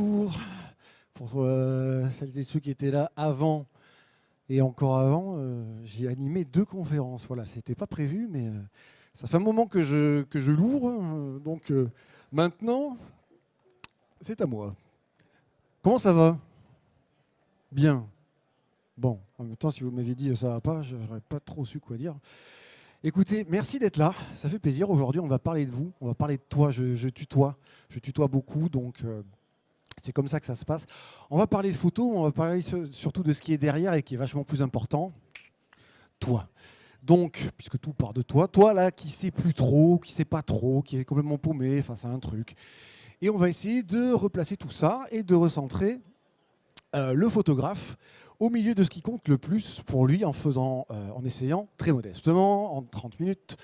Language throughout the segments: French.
bonjour. Pour celles et ceux qui étaient là avant et encore avant, j'ai animé 2 conférences. Voilà, c'était pas prévu, mais ça fait un moment que je l'ouvre. Donc maintenant, c'est à moi. Comment ça va? Bien. Bon, en même temps, si vous m'aviez dit ça va pas, je n'aurais pas trop su quoi dire. Écoutez, merci d'être là. Ça fait plaisir. Aujourd'hui, on va parler de vous. On va parler de toi. Je tutoie. Je tutoie beaucoup, donc c'est comme ça que ça se passe. On va parler de photos. On va parler surtout de ce qui est derrière et qui est vachement plus important. Toi. Donc, puisque tout part de toi, toi là qui sais plus trop, qui sait pas trop, qui est complètement paumé face à un truc. Et on va essayer de replacer tout ça et de recentrer le photographe au milieu de ce qui compte le plus pour lui en essayant très modestement, en 30 minutes,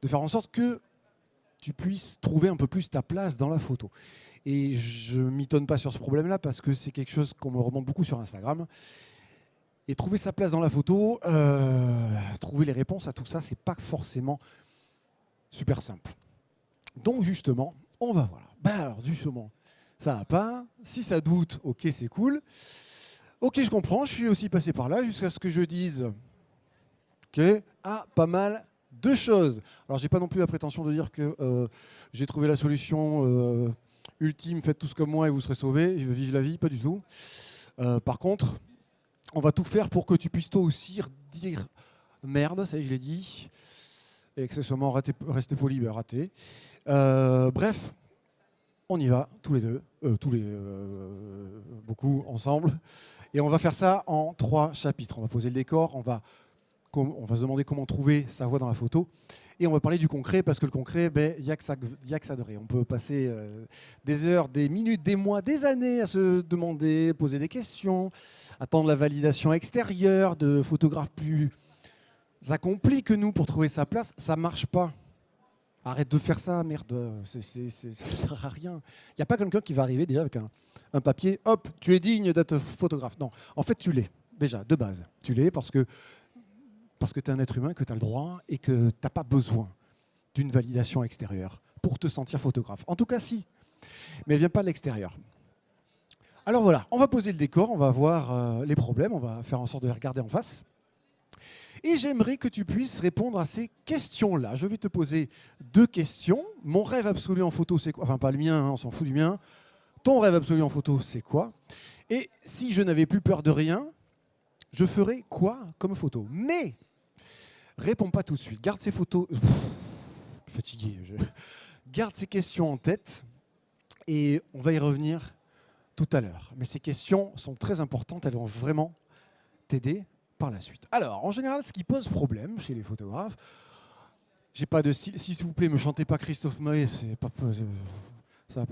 de faire en sorte que tu puisses trouver un peu plus ta place dans la photo. Et je ne m'étonne pas sur ce problème-là parce que c'est quelque chose qu'on me remonte beaucoup sur Instagram. Et trouver sa place dans la photo, trouver les réponses à tout ça, c'est pas forcément super simple. Donc justement, on va voir. Alors justement, ça va pas. Si ça doute, ok, c'est cool. Ok, je comprends, je suis aussi passé par là jusqu'à ce que je dise ok, pas mal de choses. Alors, j'ai pas non plus la prétention de dire que j'ai trouvé la solution ultime, faites tous comme moi et vous serez sauvés, je vive la vie, pas du tout. Par contre, on va tout faire pour que tu puisses toi aussi dire merde, ça y est, je l'ai dit, et accessoirement rester poli, ben raté. Bref, on y va, tous les deux, beaucoup ensemble. Et on va faire ça en 3 chapitres. On va poser le décor, on va se demander comment trouver sa voix dans la photo. Et on va parler du concret, parce que le concret, il n'y a que ça de vrai. On peut passer des heures, des minutes, des mois, des années à se demander, poser des questions, attendre la validation extérieure de photographes plus accomplis que nous pour trouver sa place. Ça ne marche pas. Arrête de faire ça, merde, ça ne sert à rien. Il n'y a pas quelqu'un qui va arriver déjà avec un papier, hop, tu es digne d'être photographe. Non, en fait, tu l'es, déjà, de base. Tu l'es parce que tu es un être humain, que tu as le droit et que tu n'as pas besoin d'une validation extérieure pour te sentir photographe. En tout cas, si, mais elle ne vient pas de l'extérieur. Alors voilà, on va poser le décor, on va voir les problèmes, on va faire en sorte de les regarder en face. Et j'aimerais que tu puisses répondre à ces questions-là. Je vais te poser 2 questions. Mon rêve absolu en photo, c'est quoi? Enfin, pas le mien, hein, on s'en fout du mien. Ton rêve absolu en photo, c'est quoi? Et si je n'avais plus peur de rien, je ferais quoi comme photo? Mais réponds pas tout de suite. Garde ces photos. Je suis fatigué. Garde ces questions en tête et on va y revenir tout à l'heure. Mais ces questions sont très importantes. Elles vont vraiment t'aider par la suite. Alors, en général, ce qui pose problème chez les photographes, j'ai pas de style. S'il vous plaît, me chantez pas Christophe Maé. C'est pas. Ça,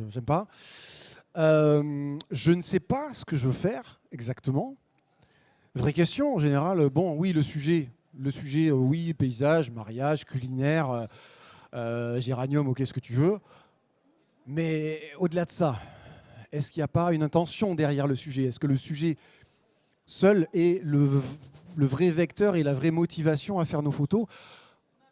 j'aime pas. Je ne sais pas ce que je veux faire exactement. Vraie question en général. Bon, oui, le sujet, oui, paysage, mariage, culinaire, géranium, ok, ce que tu veux. Mais au-delà de ça, est-ce qu'il n'y a pas une intention derrière le sujet? Est-ce que le sujet seul est le vrai vecteur et la vraie motivation à faire nos photos?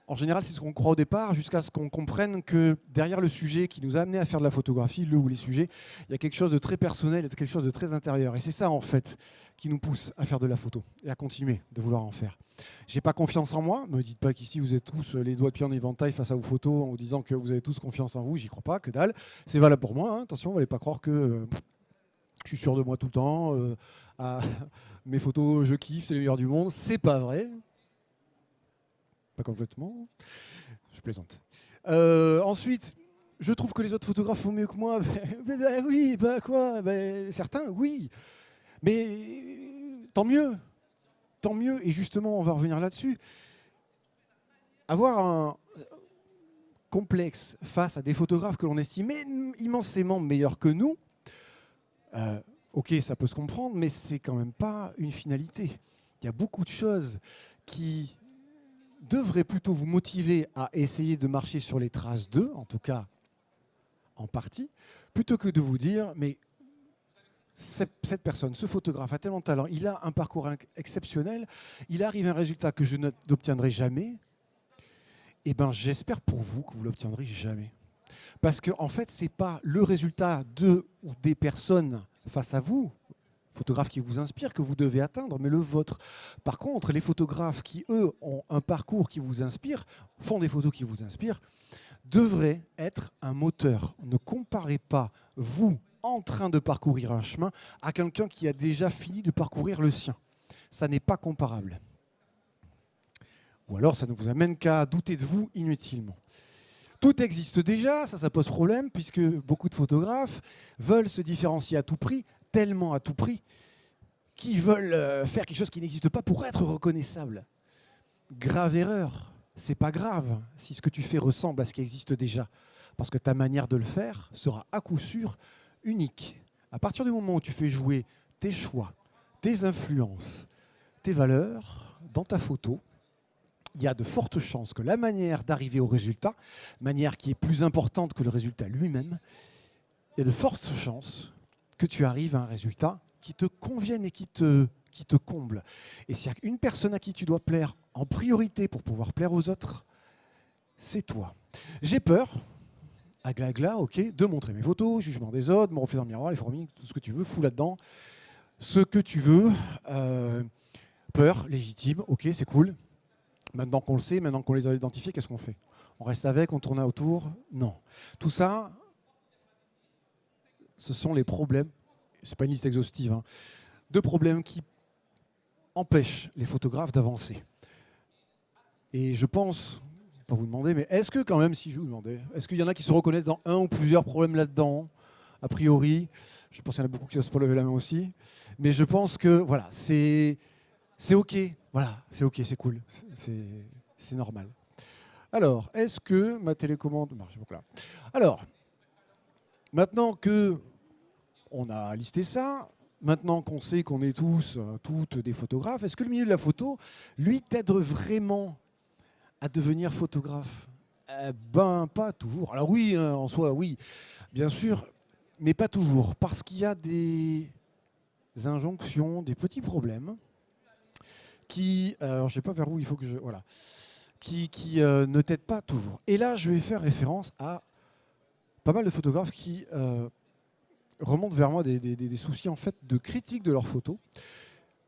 En général, c'est ce qu'on croit au départ, jusqu'à ce qu'on comprenne que derrière le sujet qui nous a amené à faire de la photographie, le ou les sujets, il y a quelque chose de très personnel, il y a quelque chose de très intérieur. Et c'est ça, en fait, qui nous pousse à faire de la photo et à continuer de vouloir en faire. J'ai pas confiance en moi. Ne me dites pas qu'ici, vous êtes tous les doigts de pied en éventail face à vos photos en vous disant que vous avez tous confiance en vous. J'y crois pas, que dalle. C'est valable pour moi. Hein. Attention, vous n'allez pas croire que je suis sûr de moi tout le temps. Mes photos, je kiffe, c'est les meilleurs du monde. C'est pas vrai. Pas complètement. Je plaisante. Ensuite, je trouve que les autres photographes font mieux que moi. Oui, quoi certains, oui. Mais tant mieux. Tant mieux. Et justement, on va revenir là-dessus. Avoir un complexe face à des photographes que l'on estime immensément meilleurs que nous, ok, ça peut se comprendre, mais c'est quand même pas une finalité. Il y a beaucoup de choses qui devrait plutôt vous motiver à essayer de marcher sur les traces d'eux, en tout cas en partie, plutôt que de vous dire, mais cette personne, ce photographe a tellement de talent, il a un parcours exceptionnel, il arrive à un résultat que je n'obtiendrai jamais, et bien j'espère pour vous que vous l'obtiendrez jamais. Parce que en fait, ce n'est pas le résultat de ou des personnes face à vous, photographes qui vous inspirent, que vous devez atteindre, mais le vôtre. Par contre, les photographes qui, eux, ont un parcours qui vous inspire, font des photos qui vous inspirent, devraient être un moteur. Ne comparez pas, vous, en train de parcourir un chemin, à quelqu'un qui a déjà fini de parcourir le sien. Ça n'est pas comparable. Ou alors, ça ne vous amène qu'à douter de vous inutilement. Tout existe déjà, ça pose problème, puisque beaucoup de photographes veulent se différencier à tout prix, tellement à tout prix, qu'ils veulent faire quelque chose qui n'existe pas pour être reconnaissable. Grave erreur. C'est pas grave si ce que tu fais ressemble à ce qui existe déjà, parce que ta manière de le faire sera à coup sûr unique. À partir du moment où tu fais jouer tes choix, tes influences, tes valeurs dans ta photo, il y a de fortes chances que la manière d'arriver au résultat, manière qui est plus importante que le résultat lui-même, il y a de fortes chances que tu arrives à un résultat qui te convienne et qui te comble. Et s'il y a une personne à qui tu dois plaire en priorité pour pouvoir plaire aux autres, c'est toi. J'ai peur, agla, ok, de montrer mes photos, jugement des autres, mon reflet dans le miroir, les fourmis, tout ce que tu veux, fous là-dedans. Ce que tu veux, peur, légitime, ok, c'est cool. Maintenant qu'on le sait, maintenant qu'on les a identifiés, qu'est-ce qu'on fait? On reste avec, on tourne autour? Non. Tout ça, ce sont les problèmes, ce n'est pas une liste exhaustive, hein, de problèmes qui empêchent les photographes d'avancer. Et je pense, je ne vais pas vous demander, mais est-ce que quand même, si je vous demandais, est-ce qu'il y en a qui se reconnaissent dans un ou plusieurs problèmes là-dedans? A priori, je pense qu'il y en a beaucoup qui n'osent pas lever la main aussi. Mais je pense que voilà, c'est OK. Voilà, c'est OK, c'est cool. C'est normal. Alors, est-ce que ma télécommande marche? Donc là. Alors, maintenant que on a listé ça, maintenant qu'on sait qu'on est tous, toutes des photographes, est-ce que le milieu de la photo, lui, t'aide vraiment à devenir photographe? Ben, pas toujours. Alors oui, hein, en soi, oui, bien sûr, mais pas toujours. Parce qu'il y a des injonctions, des petits problèmes qui, alors je ne sais pas vers où il faut que je... Voilà. Qui ne t'aident pas toujours. Et là, je vais faire référence à pas mal de photographes qui remontent vers moi des soucis en fait, de critique de leurs photos,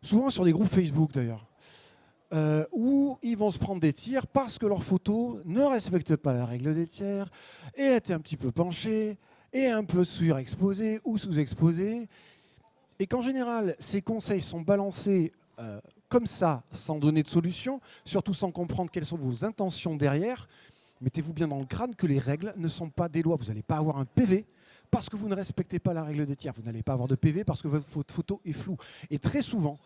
souvent sur des groupes Facebook d'ailleurs, où ils vont se prendre des tirs parce que leurs photos ne respectent pas la règle des tiers, et étaient un petit peu penchées, et un peu surexposées ou sous-exposées, et qu'en général, ces conseils sont balancés comme ça, sans donner de solution, surtout sans comprendre quelles sont vos intentions derrière. Mettez-vous bien dans le crâne que les règles ne sont pas des lois. Vous n'allez pas avoir un PV parce que vous ne respectez pas la règle des tiers. Vous n'allez pas avoir de PV parce que votre photo est floue. Et très souvent,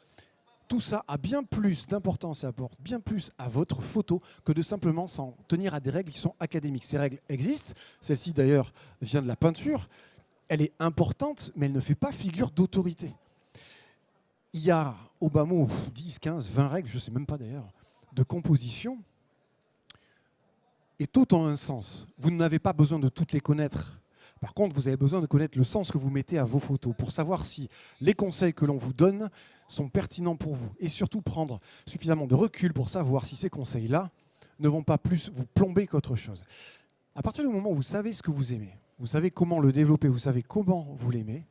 tout ça a bien plus d'importance et apporte bien plus à votre photo que de simplement s'en tenir à des règles qui sont académiques. Ces règles existent. Celle-ci, d'ailleurs, vient de la peinture. Elle est importante, mais elle ne fait pas figure d'autorité. Il y a au bas mot 10, 15, 20 règles, je ne sais même pas d'ailleurs, de composition. Et tout ont un sens. Vous n'avez pas besoin de toutes les connaître. Par contre, vous avez besoin de connaître le sens que vous mettez à vos photos pour savoir si les conseils que l'on vous donne sont pertinents pour vous. Et surtout prendre suffisamment de recul pour savoir si ces conseils-là ne vont pas plus vous plomber qu'autre chose. À partir du moment où vous savez ce que vous aimez, vous savez comment le développer, vous savez comment vous l'aimez,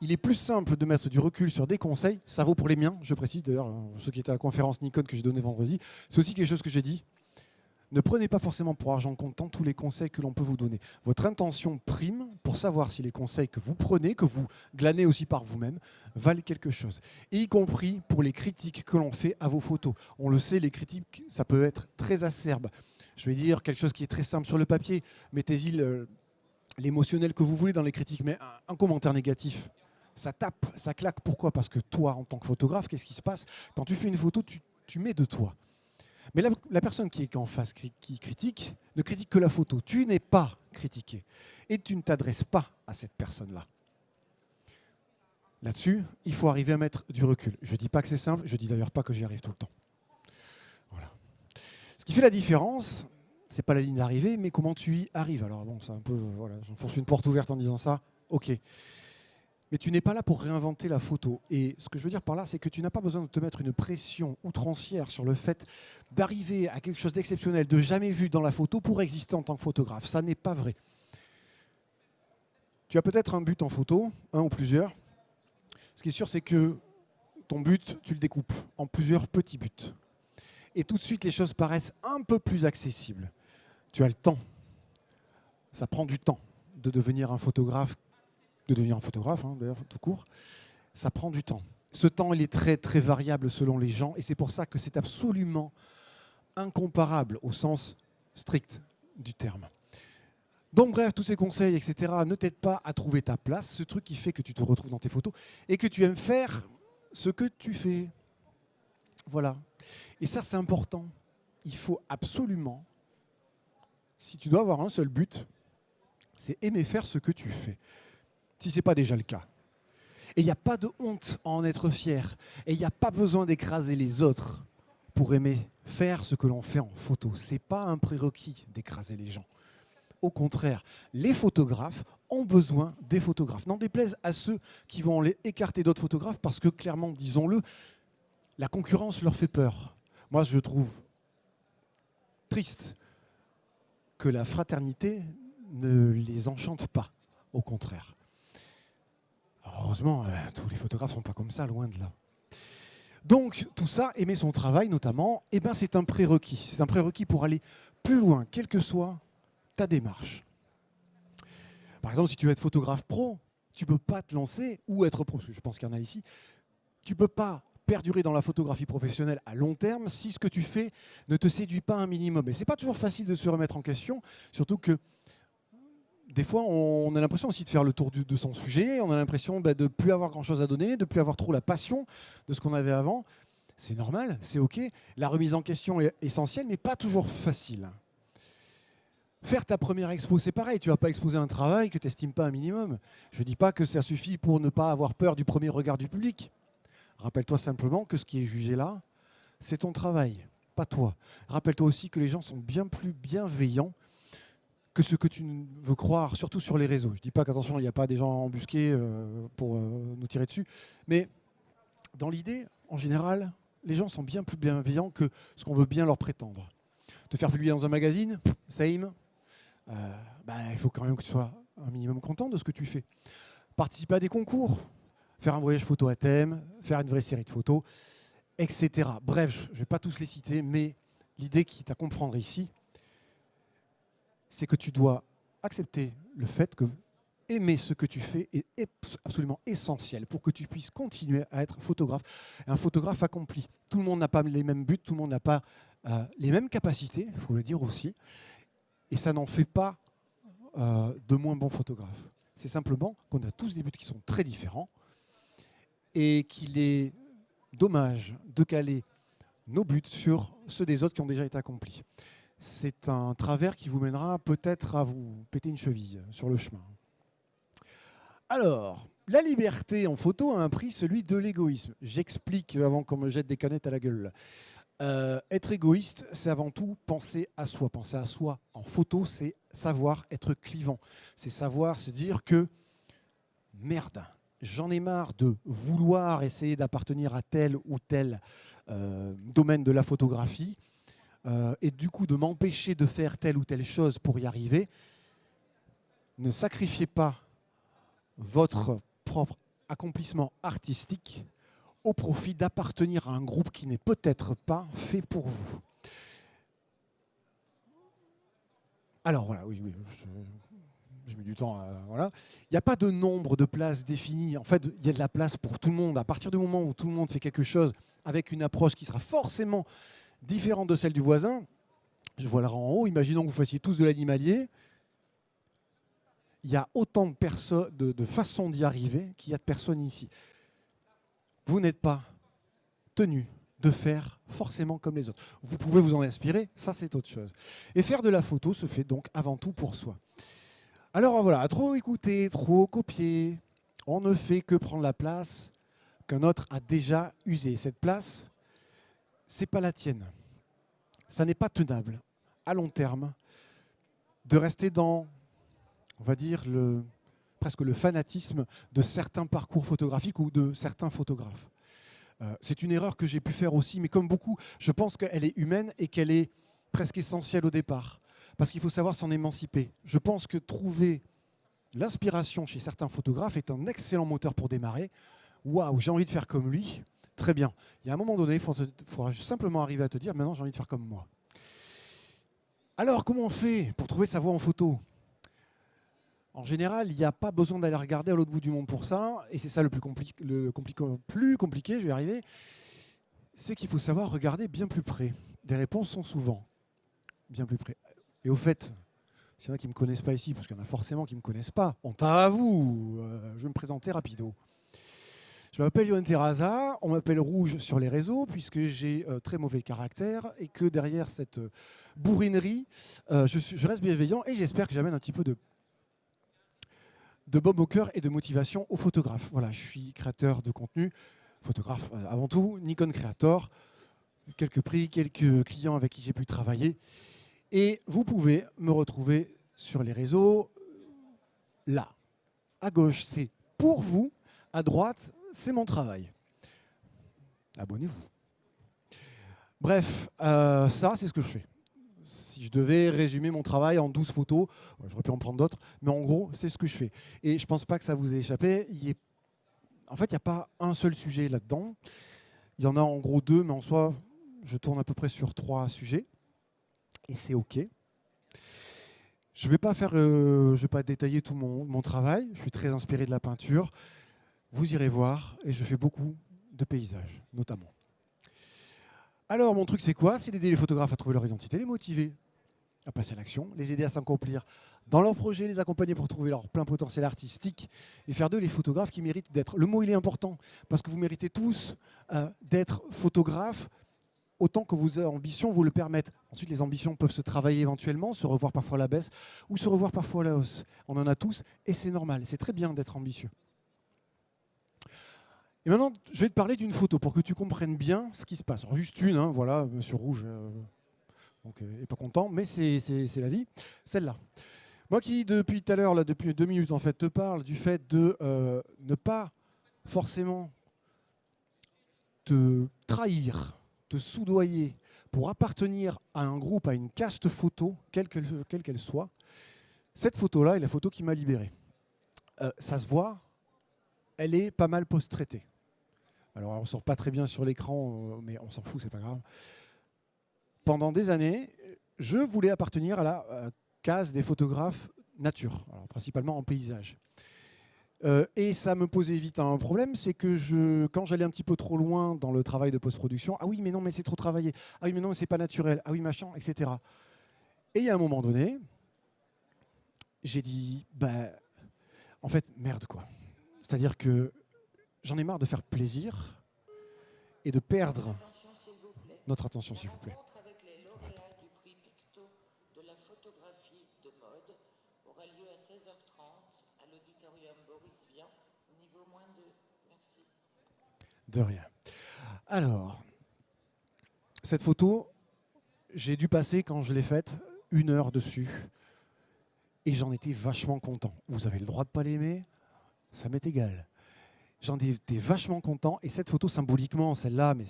il est plus simple de mettre du recul sur des conseils. Ça vaut pour les miens, je précise d'ailleurs, ceux qui étaient à la conférence Nikon que j'ai donnée vendredi. C'est aussi quelque chose que j'ai dit. Ne prenez pas forcément pour argent comptant tous les conseils que l'on peut vous donner. Votre intention prime pour savoir si les conseils que vous prenez, que vous glanez aussi par vous-même, valent quelque chose. Et y compris pour les critiques que l'on fait à vos photos. On le sait, les critiques, ça peut être très acerbe. Je vais dire quelque chose qui est très simple sur le papier. Mettez-y l'émotionnel que vous voulez dans les critiques, mais un commentaire négatif, ça tape, ça claque. Pourquoi? Parce que toi, en tant que photographe, qu'est-ce qui se passe? Quand tu fais une photo, tu mets de toi. Mais la personne qui est en face, qui critique, ne critique que la photo. Tu n'es pas critiqué. Et tu ne t'adresses pas à cette personne-là. Là-dessus, il faut arriver à mettre du recul. Je ne dis pas que c'est simple, je ne dis d'ailleurs pas que j'y arrive tout le temps. Voilà. Ce qui fait la différence, ce n'est pas la ligne d'arrivée, mais comment tu y arrives. Alors bon, c'est un peu, voilà, j'enfonce une porte ouverte en disant ça. Ok. Mais tu n'es pas là pour réinventer la photo. Et ce que je veux dire par là, c'est que tu n'as pas besoin de te mettre une pression outrancière sur le fait d'arriver à quelque chose d'exceptionnel, de jamais vu dans la photo pour exister en tant que photographe. Ça n'est pas vrai. Tu as peut-être un but en photo, un ou plusieurs. Ce qui est sûr, c'est que ton but, tu le découpes en plusieurs petits buts. Et tout de suite, les choses paraissent un peu plus accessibles. Tu as le temps. Ça prend du temps de devenir un photographe, hein, d'ailleurs, tout court. Ça prend du temps. Ce temps, il est très, très variable selon les gens. Et c'est pour ça que c'est absolument incomparable au sens strict du terme. Donc bref, tous ces conseils, etc., ne t'aident pas à trouver ta place, ce truc qui fait que tu te retrouves dans tes photos et que tu aimes faire ce que tu fais. Voilà. Et ça, c'est important. Il faut absolument, si tu dois avoir un seul but, c'est aimer faire ce que tu fais, si ce n'est pas déjà le cas. Et il n'y a pas de honte à en être fier. Et il n'y a pas besoin d'écraser les autres pour aimer faire ce que l'on fait en photo. Ce n'est pas un prérequis d'écraser les gens. Au contraire, les photographes ont besoin des photographes. N'en déplaise à ceux qui vont les écarter d'autres photographes parce que, clairement, disons-le, la concurrence leur fait peur. Moi, je trouve triste que la fraternité ne les enchante pas, au contraire. Alors, heureusement, tous les photographes ne sont pas comme ça, loin de là. Donc, tout ça, aimer son travail notamment, eh ben, c'est un prérequis. C'est un prérequis pour aller plus loin, quelle que soit ta démarche. Par exemple, si tu veux être photographe pro, tu ne peux pas te lancer, ou être pro, parce que je pense qu'il y en a ici, tu ne peux pas perdurer dans la photographie professionnelle à long terme si ce que tu fais ne te séduit pas un minimum. Et ce n'est pas toujours facile de se remettre en question, surtout que des fois, on a l'impression aussi de faire le tour de son sujet, on a l'impression de ne plus avoir grand-chose à donner, de ne plus avoir trop la passion de ce qu'on avait avant. C'est normal, c'est OK. La remise en question est essentielle, mais pas toujours facile. Faire ta première expo, c'est pareil. Tu ne vas pas exposer un travail que tu n'estimes pas un minimum. Je ne dis pas que ça suffit pour ne pas avoir peur du premier regard du public. Rappelle-toi simplement que ce qui est jugé là, c'est ton travail, pas toi. Rappelle-toi aussi que les gens sont bien plus bienveillants que ce que tu veux croire, surtout sur les réseaux. Je ne dis pas qu'attention, il n'y a pas des gens embusqués pour nous tirer dessus, mais dans l'idée, en général, les gens sont bien plus bienveillants que ce qu'on veut bien leur prétendre. Te faire publier dans un magazine, same, il faut quand même que tu sois un minimum content de ce que tu fais. Participer à des concours, faire un voyage photo à thème, faire une vraie série de photos, etc. Bref, je ne vais pas tous les citer, mais l'idée qui est à comprendre ici, c'est que tu dois accepter le fait que aimer ce que tu fais est absolument essentiel pour que tu puisses continuer à être photographe, un photographe accompli. Tout le monde n'a pas les mêmes buts, tout le monde n'a pas les mêmes capacités, il faut le dire aussi, et ça n'en fait pas de moins bons photographes. C'est simplement qu'on a tous des buts qui sont très différents et qu'il est dommage de caler nos buts sur ceux des autres qui ont déjà été accomplis. C'est un travers qui vous mènera peut-être à vous péter une cheville sur le chemin. Alors, la liberté en photo a un prix, celui de l'égoïsme. J'explique avant qu'on me jette des canettes à la gueule. Être égoïste, c'est avant tout penser à soi. Penser à soi en photo, c'est savoir être clivant. C'est savoir se dire que merde, j'en ai marre de vouloir essayer d'appartenir à tel ou tel domaine de la photographie et du coup de m'empêcher de faire telle ou telle chose pour y arriver. Ne sacrifiez pas votre propre accomplissement artistique au profit d'appartenir à un groupe qui n'est peut-être pas fait pour vous. Alors voilà, oui, j'ai mis du temps. Voilà. Il n'y a pas de nombre de places définies. En fait, il y a de la place pour tout le monde. À partir du moment où tout le monde fait quelque chose avec une approche qui sera forcément différente de celle du voisin, je vois le rang en haut, imaginons que vous fassiez tous de l'animalier. Il y a autant de façons d'y arriver qu'il y a de personnes ici. Vous n'êtes pas tenu de faire forcément comme les autres. Vous pouvez vous en inspirer, ça c'est autre chose. Et faire de la photo se fait donc avant tout pour soi. Alors voilà, trop écouter, trop copier, on ne fait que prendre la place qu'un autre a déjà usée. Cette place, c'est pas la tienne. Ça n'est pas tenable à long terme de rester dans, on va dire, le presque le fanatisme de certains parcours photographiques ou de certains photographes. C'est une erreur que j'ai pu faire aussi, mais comme beaucoup, je pense qu'elle est humaine et qu'elle est presque essentielle au départ, parce qu'il faut savoir s'en émanciper. Je pense que trouver l'inspiration chez certains photographes est un excellent moteur pour démarrer. Waouh, j'ai envie de faire comme lui. Très bien. Il y a un moment donné, il faudra simplement arriver à te dire, maintenant j'ai envie de faire comme moi. Alors, comment on fait pour trouver sa voie en photo ? En général, il n'y a pas besoin d'aller regarder à l'autre bout du monde pour ça, et c'est ça le plus compliqué, je vais y arriver, c'est qu'il faut savoir regarder bien plus près. Les réponses sont souvent bien plus près. Et au fait, s'il y en a qui ne me connaissent pas ici, parce qu'il y en a forcément qui ne me connaissent pas, honte à vous, je vais me présenter rapido. Je m'appelle Yoann Terraza, on m'appelle Rouge sur les réseaux, puisque j'ai très mauvais caractère, et que derrière cette bourrinerie, je reste bienveillant, et j'espère que j'amène un petit peu de baume au cœur et de motivation aux photographes. Voilà, je suis créateur de contenu, photographe avant tout, Nikon Creator, quelques prix, quelques clients avec qui j'ai pu travailler. Et vous pouvez me retrouver sur les réseaux, là. À gauche, c'est pour vous, à droite, c'est mon travail. Abonnez-vous. Bref, ça, c'est ce que je fais. Si je devais résumer mon travail en 12 photos, j'aurais pu en prendre d'autres, mais en gros, c'est ce que je fais. Et je ne pense pas que ça vous ait échappé. En fait, il n'y a pas un seul sujet là-dedans. Il y en a en gros 2, mais en soi, je tourne à peu près sur 3 sujets. Et c'est OK. Je ne vais pas détailler tout mon travail. Je suis très inspiré de la peinture. Vous irez voir. Et je fais beaucoup de paysages, notamment. Alors, mon truc, c'est quoi? C'est d'aider les photographes à trouver leur identité, les motiver à passer à l'action, les aider à s'accomplir dans leurs projets, les accompagner pour trouver leur plein potentiel artistique et faire d'eux les photographes qui méritent d'être. Le mot, il est important, parce que vous méritez tous d'être photographes autant que vos ambitions vous le permettent. Ensuite, les ambitions peuvent se travailler éventuellement, se revoir parfois à la baisse ou se revoir parfois à la hausse. On en a tous et c'est normal. C'est très bien d'être ambitieux. Et maintenant, je vais te parler d'une photo pour que tu comprennes bien ce qui se passe. Alors, juste une, hein, voilà, Monsieur Rouge n'est pas content, mais c'est la vie. Celle-là. Moi qui, depuis tout à l'heure, depuis 2 minutes, en fait, te parle du fait de ne pas forcément te trahir, te soudoyer pour appartenir à un groupe, à une caste photo, quelle qu'elle soit. Cette photo-là est la photo qui m'a libéré. Ça se voit, elle est pas mal post-traitée. Alors, on ne sort pas très bien sur l'écran, mais on s'en fout, c'est pas grave. Pendant des années, je voulais appartenir à la case des photographes nature, alors principalement en paysage. Et ça me posait vite un problème, c'est que quand j'allais un petit peu trop loin dans le travail de post-production, ah oui, mais non, mais c'est trop travaillé, ah oui, mais non, mais c'est pas naturel, ah oui, machin, etc. Et il y a un moment donné, j'ai dit, en fait, merde, quoi. C'est-à-dire que j'en ai marre de faire plaisir et de perdre notre attention, s'il vous plaît. Avec les lauréats du prix Picto de la photographie de mode aura lieu à 16h30 à l'auditorium Boris Vian, niveau -2. Merci. De rien. Alors, cette photo, j'ai dû passer, quand je l'ai faite, 1 heure dessus. Et j'en étais vachement content. Vous avez le droit de ne pas l'aimer, ça m'est égal. J'en étais vachement content. Et cette photo, symboliquement, celle-là, mais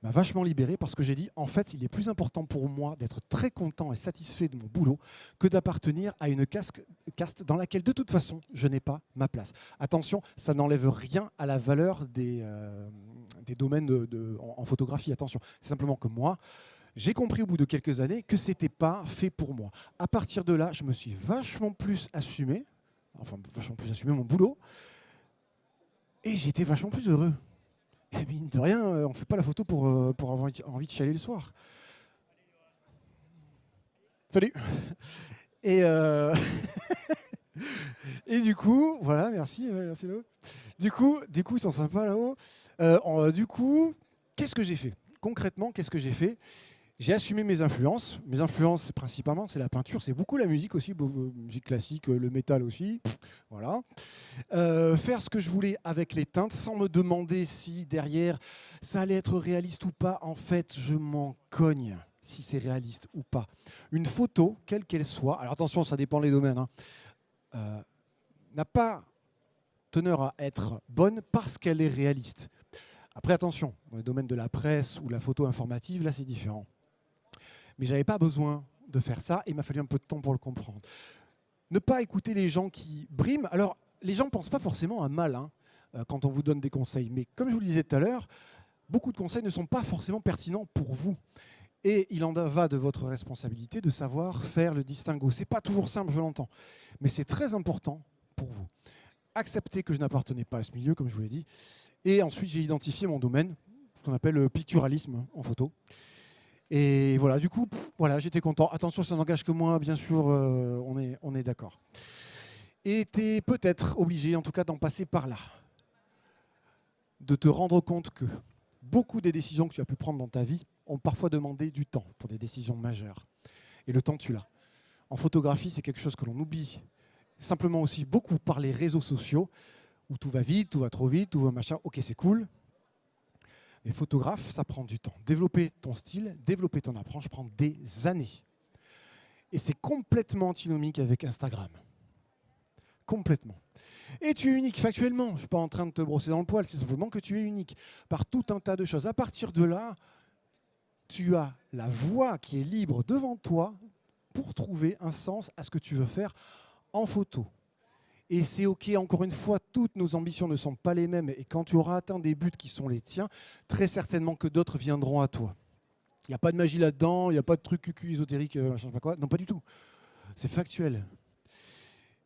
m'a vachement libéré parce que j'ai dit, en fait, il est plus important pour moi d'être très content et satisfait de mon boulot que d'appartenir à une caste dans laquelle, de toute façon, je n'ai pas ma place. Attention, ça n'enlève rien à la valeur des domaines en photographie. Attention, c'est simplement que moi, j'ai compris au bout de quelques années que ce n'était pas fait pour moi. À partir de là, je me suis vachement plus assumé mon boulot. Et j'étais vachement plus heureux. Et mine de rien, on ne fait pas la photo pour avoir envie de chialer le soir. Salut. Et, et du coup, voilà, merci Léo. Du coup, ils sont sympas là-haut. Du coup, qu'est-ce que j'ai fait? Concrètement, qu'est-ce que j'ai fait? J'ai assumé mes influences. Mes influences, principalement, c'est la peinture. C'est beaucoup la musique aussi, musique classique, le métal aussi. Voilà. Faire ce que je voulais avec les teintes, sans me demander si derrière, ça allait être réaliste ou pas. En fait, je m'en cogne si c'est réaliste ou pas. Une photo, quelle qu'elle soit, alors attention, ça dépend des domaines, hein. n'a pas teneur à être bonne parce qu'elle est réaliste. Après, attention, dans le domaine de la presse ou la photo informative, là, c'est différent. Mais je n'avais pas besoin de faire ça et il m'a fallu un peu de temps pour le comprendre. Ne pas écouter les gens qui briment. Alors, les gens ne pensent pas forcément à mal quand on vous donne des conseils. Mais comme je vous le disais tout à l'heure, beaucoup de conseils ne sont pas forcément pertinents pour vous. Et il en va de votre responsabilité de savoir faire le distinguo. Ce n'est pas toujours simple, je l'entends. Mais c'est très important pour vous. Accepter que je n'appartenais pas à ce milieu, comme je vous l'ai dit. Et ensuite, j'ai identifié mon domaine, ce qu'on appelle le picturalisme en photo. Et voilà, du coup, voilà, j'étais content. Attention, ça n'engage que moi, bien sûr, on est d'accord. Et tu es peut-être obligé, en tout cas, d'en passer par là. De te rendre compte que beaucoup des décisions que tu as pu prendre dans ta vie ont parfois demandé du temps pour des décisions majeures. Et le temps, tu l'as. En photographie, c'est quelque chose que l'on oublie simplement aussi beaucoup par les réseaux sociaux, où tout va vite, tout va trop vite, tout va machin. Ok, c'est cool. Mais photographe, ça prend du temps. Développer ton style, développer ton approche prend des années. Et c'est complètement antinomique avec Instagram. Complètement. Et tu es unique factuellement. Je ne suis pas en train de te brosser dans le poil, c'est simplement que tu es unique par tout un tas de choses. À partir de là, tu as la voie qui est libre devant toi pour trouver un sens à ce que tu veux faire en photo. Et c'est OK, encore une fois, toutes nos ambitions ne sont pas les mêmes. Et quand tu auras atteint des buts qui sont les tiens, très certainement que d'autres viendront à toi. Il n'y a pas de magie là-dedans, il n'y a pas de truc cucu ésotérique, je ne sais pas quoi. Non, pas du tout. C'est factuel.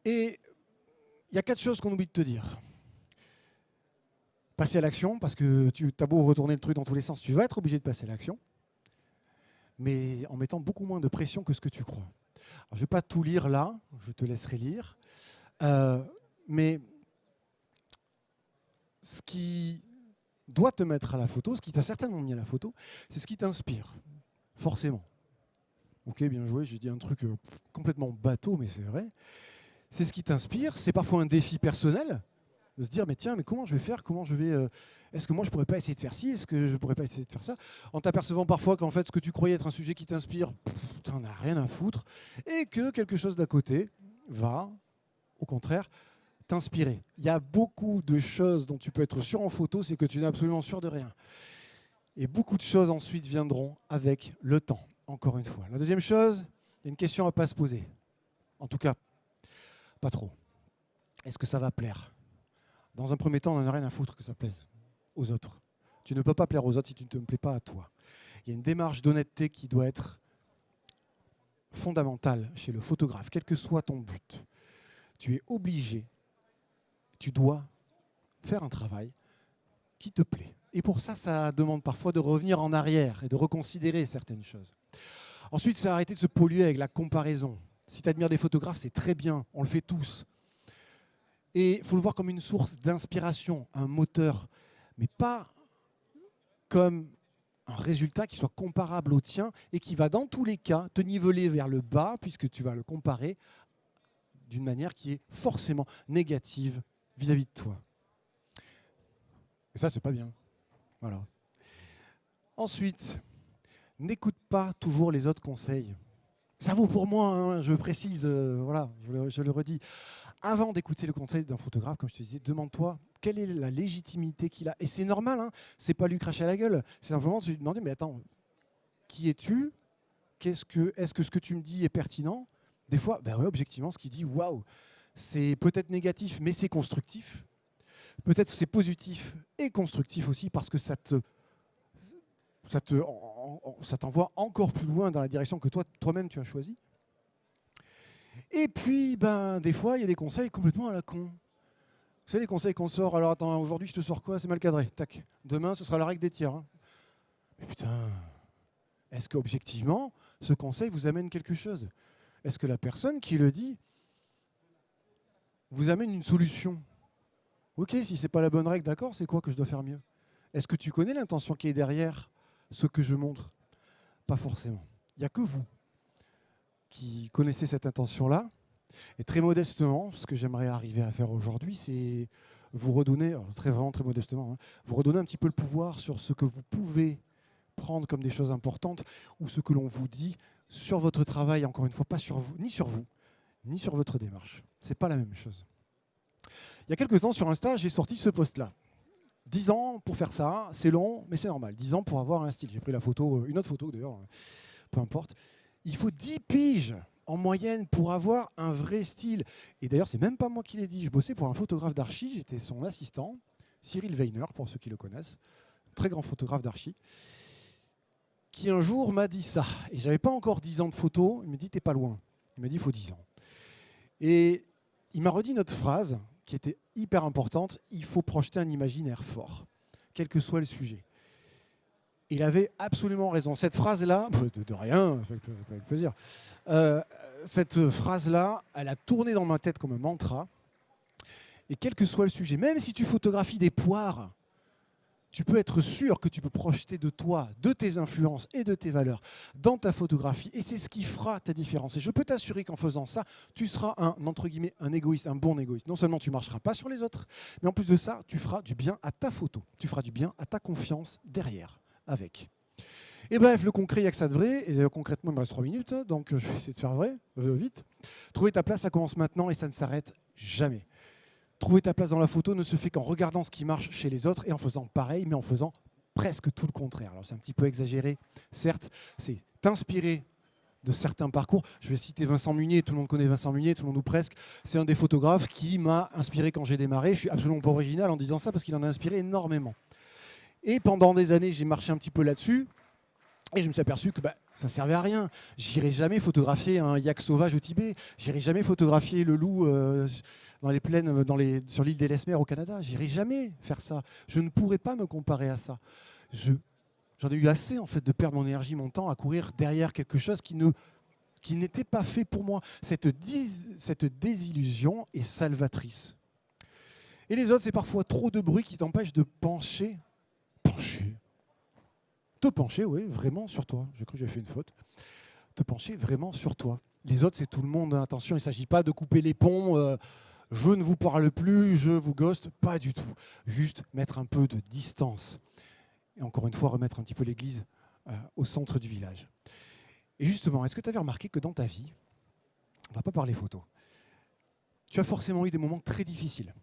Et il y a 4 choses qu'on oublie de te dire. Passer à l'action, parce que tu as beau retourner le truc dans tous les sens, tu vas être obligé de passer à l'action, mais en mettant beaucoup moins de pression que ce que tu crois. Alors, je ne vais pas tout lire là, je te laisserai lire. Mais ce qui doit te mettre à la photo, ce qui t'a certainement mis à la photo, c'est ce qui t'inspire, forcément. Ok, bien joué, j'ai dit un truc complètement bateau, mais c'est vrai. C'est ce qui t'inspire, c'est parfois un défi personnel, de se dire, mais tiens, mais comment je vais faire, est-ce que moi je pourrais pas essayer de faire ci, est-ce que je pourrais pas essayer de faire ça, en t'apercevant parfois qu'en fait ce que tu croyais être un sujet qui t'inspire, t'en as rien à foutre, et que quelque chose d'à côté va, au contraire, t'inspirer. Il y a beaucoup de choses dont tu peux être sûr en photo, c'est que tu n'es absolument sûr de rien. Et beaucoup de choses ensuite viendront avec le temps, encore une fois. La deuxième chose, il y a une question à ne pas se poser. En tout cas, pas trop. Est-ce que ça va plaire ? Dans un premier temps, on n'en a rien à foutre que ça plaise aux autres. Tu ne peux pas plaire aux autres si tu ne te plais pas à toi. Il y a une démarche d'honnêteté qui doit être fondamentale chez le photographe, quel que soit ton but. Tu es obligé, tu dois faire un travail qui te plaît. Et pour ça, ça demande parfois de revenir en arrière et de reconsidérer certaines choses. Ensuite, c'est arrêter de se polluer avec la comparaison. Si tu admires des photographes, c'est très bien, on le fait tous. Et il faut le voir comme une source d'inspiration, un moteur, mais pas comme un résultat qui soit comparable au tien et qui va dans tous les cas te niveler vers le bas puisque tu vas le comparer d'une manière qui est forcément négative vis-à-vis de toi. Et ça, c'est pas bien. Voilà. Ensuite, n'écoute pas toujours les autres conseils. Ça vaut pour moi, hein, je précise, voilà, je le redis. Avant d'écouter le conseil d'un photographe, comme je te disais, demande-toi quelle est la légitimité qu'il a. Et c'est normal, hein, c'est pas lui cracher à la gueule. C'est simplement de lui demander, mais attends, qui es-tu ? Est-ce que ce que tu me dis est pertinent ? Des fois, ben ouais, objectivement, ce qu'il dit, waouh, c'est peut-être négatif, mais c'est constructif. Peut-être que c'est positif et constructif aussi parce que ça t'envoie encore plus loin dans la direction que toi-même tu as choisi. Et puis, ben, des fois, il y a des conseils complètement à la con. Vous savez, les conseils qu'on sort, alors attends, aujourd'hui je te sors quoi ? C'est mal cadré. Tac. Demain, ce sera la règle des tiers. Hein. Mais putain, est-ce qu'objectivement, ce conseil vous amène quelque chose ? Est-ce que la personne qui le dit vous amène une solution ? Ok, si ce n'est pas la bonne règle, d'accord, c'est quoi que je dois faire mieux ? Est-ce que tu connais l'intention qui est derrière ce que je montre ? Pas forcément. Il n'y a que vous qui connaissez cette intention-là. Et très modestement, ce que j'aimerais arriver à faire aujourd'hui, c'est vous redonner, vraiment très modestement, hein, vous redonner un petit peu le pouvoir sur ce que vous pouvez prendre comme des choses importantes ou ce que l'on vous dit sur votre travail, encore une fois, pas sur vous, ni sur votre démarche. Ce n'est pas la même chose. Il y a quelques temps sur Insta, j'ai sorti ce post-là. 10 ans pour faire ça, c'est long, mais c'est normal. 10 ans pour avoir un style. J'ai pris la photo, une autre photo d'ailleurs, peu importe. Il faut 10 piges en moyenne pour avoir un vrai style. Et d'ailleurs, c'est même pas moi qui l'ai dit. Je bossais pour un photographe d'archi, j'étais son assistant, Cyril Weiner, pour ceux qui le connaissent, très grand photographe d'archi, qui un jour m'a dit ça. Et j'avais pas encore 10 ans de photo. Il me dit, t'es pas loin. Il m'a dit, il faut 10 ans. Et il m'a redit notre phrase qui était hyper importante, il faut projeter un imaginaire fort, quel que soit le sujet. Il avait absolument raison. Cette phrase-là, de rien, avec plaisir, cette phrase-là, elle a tourné dans ma tête comme un mantra. Et quel que soit le sujet, même si tu photographies des poires, tu peux être sûr que tu peux projeter de toi, de tes influences et de tes valeurs dans ta photographie. Et c'est ce qui fera ta différence. Et je peux t'assurer qu'en faisant ça, tu seras entre guillemets, un égoïste, un bon égoïste. Non seulement tu ne marcheras pas sur les autres, mais en plus de ça, tu feras du bien à ta photo. Tu feras du bien à ta confiance derrière, avec. Et bref, le concret, il n'y a que ça de vrai. Et concrètement, il me reste 3 minutes, donc je vais essayer de faire vrai, vite. Trouver ta place, ça commence maintenant et ça ne s'arrête jamais. Trouver ta place dans la photo ne se fait qu'en regardant ce qui marche chez les autres et en faisant pareil, mais en faisant presque tout le contraire. Alors c'est un petit peu exagéré, certes, c'est t'inspirer de certains parcours. Je vais citer Vincent Munier, tout le monde connaît Vincent Munier, tout le monde ou presque. C'est un des photographes qui m'a inspiré quand j'ai démarré. Je suis absolument pas original en disant ça parce qu'il en a inspiré énormément. Et pendant des années, j'ai marché un petit peu là-dessus et je me suis aperçu que ça ne servait à rien. J'irai jamais photographier un yak sauvage au Tibet. J'irai jamais photographier le loup dans les plaines, sur l'île d'Ellesmer au Canada. J'irai jamais faire ça. Je ne pourrais pas me comparer à ça. J'en ai eu assez en fait de perdre mon énergie, mon temps à courir derrière quelque chose qui n'était pas fait pour moi. Cette désillusion est salvatrice. Et les autres, c'est parfois trop de bruit qui t'empêche de te pencher, oui, vraiment sur toi. J'ai cru que j'avais fait une faute. Te pencher vraiment sur toi. Les autres, c'est tout le monde. Attention, il ne s'agit pas de couper les ponts. Je ne vous parle plus, je vous ghoste. Pas du tout. Juste mettre un peu de distance. Et encore une fois, remettre un petit peu l'église au centre du village. Et justement, est-ce que tu avais remarqué que dans ta vie, on ne va pas parler photo, tu as forcément eu des moments très difficiles.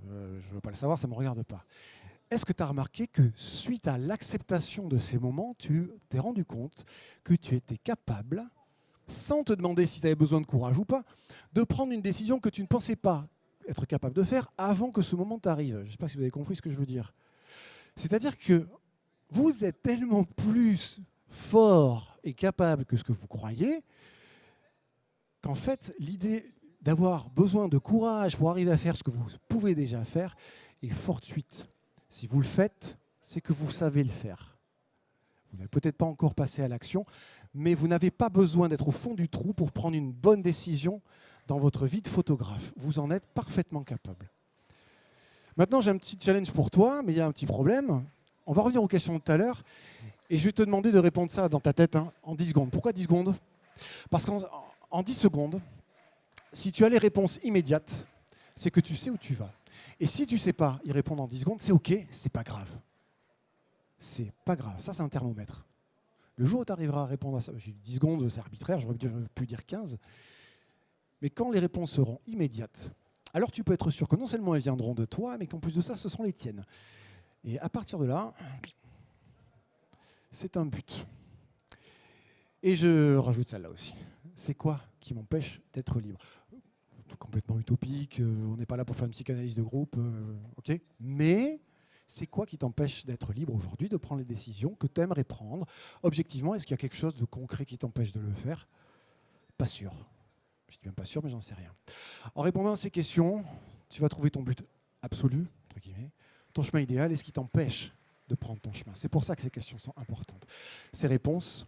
Je ne veux pas le savoir, ça ne me regarde pas. Est-ce que tu as remarqué que suite à l'acceptation de ces moments, tu t'es rendu compte que tu étais capable, sans te demander si tu avais besoin de courage ou pas, de prendre une décision que tu ne pensais pas être capable de faire avant que ce moment t'arrive? J'espère que vous avez compris ce que je veux dire. C'est-à-dire que vous êtes tellement plus fort et capable que ce que vous croyez qu'en fait, l'idée d'avoir besoin de courage pour arriver à faire ce que vous pouvez déjà faire est fortuite. Si vous le faites, c'est que vous savez le faire. Vous n'avez peut-être pas encore passé à l'action, mais vous n'avez pas besoin d'être au fond du trou pour prendre une bonne décision dans votre vie de photographe. Vous en êtes parfaitement capable. Maintenant, j'ai un petit challenge pour toi, mais il y a un petit problème. On va revenir aux questions de tout à l'heure, et je vais te demander de répondre ça dans ta tête en 10 secondes. Pourquoi 10 secondes? Parce qu'en 10 secondes, si tu as les réponses immédiates, c'est que tu sais où tu vas. Et si tu ne sais pas y répondre en 10 secondes, c'est OK, c'est pas grave. C'est pas grave, ça c'est un thermomètre. Le jour où tu arriveras à répondre à ça, j'ai 10 secondes, c'est arbitraire, j'aurais pu dire 15. Mais quand les réponses seront immédiates, alors tu peux être sûr que non seulement elles viendront de toi, mais qu'en plus de ça, ce seront les tiennes. Et à partir de là, c'est un but. Et je rajoute celle-là aussi. C'est quoi qui m'empêche d'être libre? Complètement utopique, on n'est pas là pour faire une psychanalyse de groupe, ok. Mais c'est quoi qui t'empêche d'être libre aujourd'hui, de prendre les décisions que tu aimerais prendre? Objectivement, est-ce qu'il y a quelque chose de concret qui t'empêche de le faire? Pas sûr. Je dis même pas sûr, mais j'en sais rien. En répondant à ces questions, tu vas trouver ton but absolu, entre guillemets, ton chemin idéal et ce qui t'empêche de prendre ton chemin. C'est pour ça que ces questions sont importantes. Ces réponses,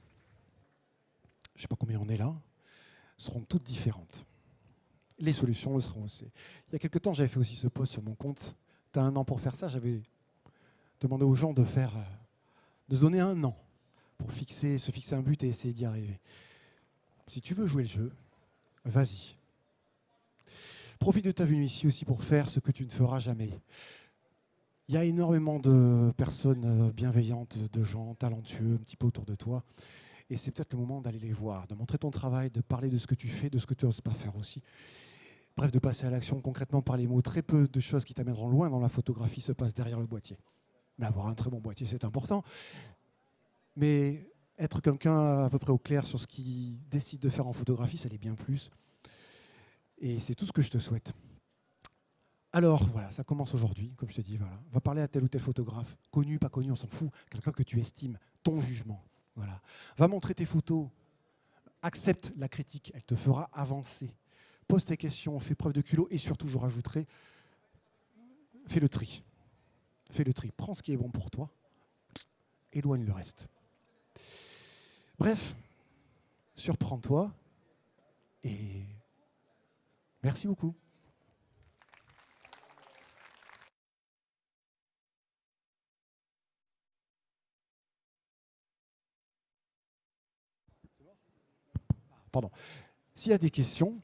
je ne sais pas combien on est là, seront toutes différentes. Les solutions le seront aussi. Il y a quelques temps, j'avais fait aussi ce post sur mon compte. Tu as 1 an pour faire ça. J'avais demandé aux gens de se donner 1 an pour se fixer un but et essayer d'y arriver. Si tu veux jouer le jeu, vas-y. Profite de ta venue ici aussi pour faire ce que tu ne feras jamais. Il y a énormément de personnes bienveillantes, de gens talentueux un petit peu autour de toi. Et c'est peut-être le moment d'aller les voir, de montrer ton travail, de parler de ce que tu fais, de ce que tu n'oses pas faire aussi. Bref, de passer à l'action concrètement par les mots. Très peu de choses qui t'amèneront loin dans la photographie se passent derrière le boîtier. Mais avoir un très bon boîtier, c'est important. Mais être quelqu'un à peu près au clair sur ce qu'il décide de faire en photographie, ça l'est bien plus. Et c'est tout ce que je te souhaite. Alors, voilà, ça commence aujourd'hui, comme je te dis. Voilà. Va parler à tel ou tel photographe, connu, pas connu, on s'en fout. Quelqu'un que tu estimes, ton jugement. Voilà. Va montrer tes photos. Accepte la critique, elle te fera avancer. Pose tes questions, fais preuve de culot et surtout, je rajouterai, fais le tri. Fais le tri. Prends ce qui est bon pour toi, éloigne le reste. Bref, surprends-toi et merci beaucoup. Pardon. S'il y a des questions,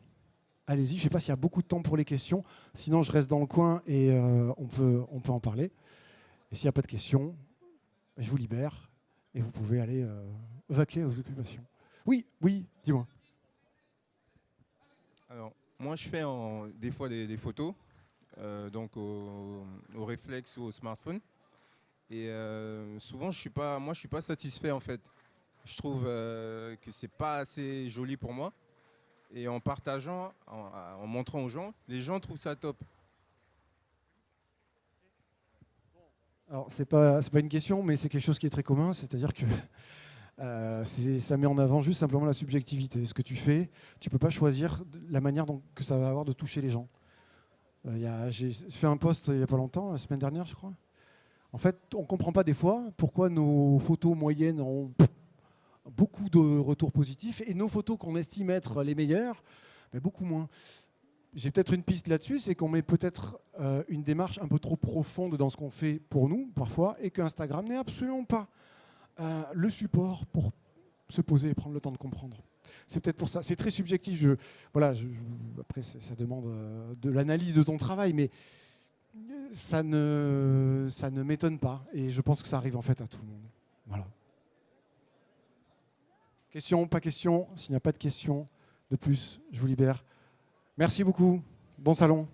allez-y. Je ne sais pas s'il y a beaucoup de temps pour les questions. Sinon, je reste dans le coin et on peut en parler. Et s'il n'y a pas de questions, je vous libère et vous pouvez aller vaquer aux occupations. Oui, dis-moi. Alors, moi, je fais des fois des photos, donc au réflexe ou au smartphone. Et souvent, je suis pas satisfait en fait. Je trouve que c'est pas assez joli pour moi. Et en partageant, en montrant aux gens, les gens trouvent ça top. Alors, c'est pas une question, mais c'est quelque chose qui est très commun. C'est-à-dire que ça met en avant juste simplement la subjectivité. Ce que tu fais, tu ne peux pas choisir la manière que ça va avoir de toucher les gens. J'ai fait un post il n'y a pas longtemps, la semaine dernière, je crois. En fait, on ne comprend pas des fois pourquoi nos photos moyennes ont beaucoup de retours positifs et nos photos qu'on estime être les meilleures, mais beaucoup moins. J'ai peut-être une piste là-dessus, c'est qu'on met peut-être une démarche un peu trop profonde dans ce qu'on fait pour nous, parfois, et qu'Instagram n'est absolument pas le support pour se poser et prendre le temps de comprendre. C'est peut-être pour ça. C'est très subjectif. Après, ça demande de l'analyse de ton travail, mais ça ne m'étonne pas. Et je pense que ça arrive en fait à tout le monde. Voilà. Question, pas question. S'il n'y a pas de question de plus, je vous libère. Merci beaucoup. Bon salon.